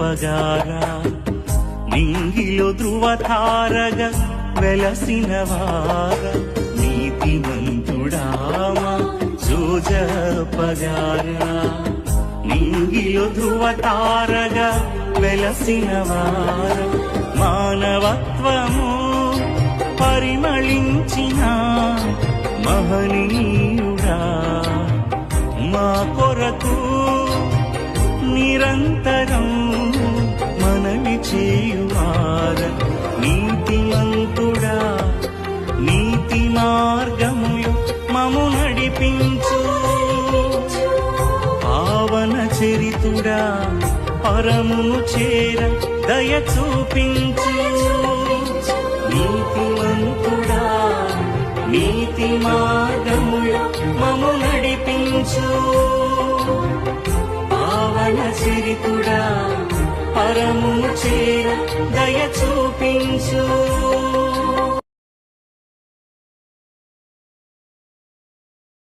జోజపగారా నింగిలో ధృవతారగా వెలసినవార నీతిమంతుడామా జోజపగారా నింగిలో ధృవతారగా వెలసినవార మానవత్వము పరిమళించిన మహనీయుడా మా కొరకు నిరంతరం మనవి చేయువార నీతిమంతుడా నీతి మార్గములు మము నడిపించు పావన చరితుడా పరమును చేర దయ చూపించు నీతిమంతుడా నీతి మార్గములు మము నడిపించు పావన చరితుడా పరమును చేర దయ చూపించు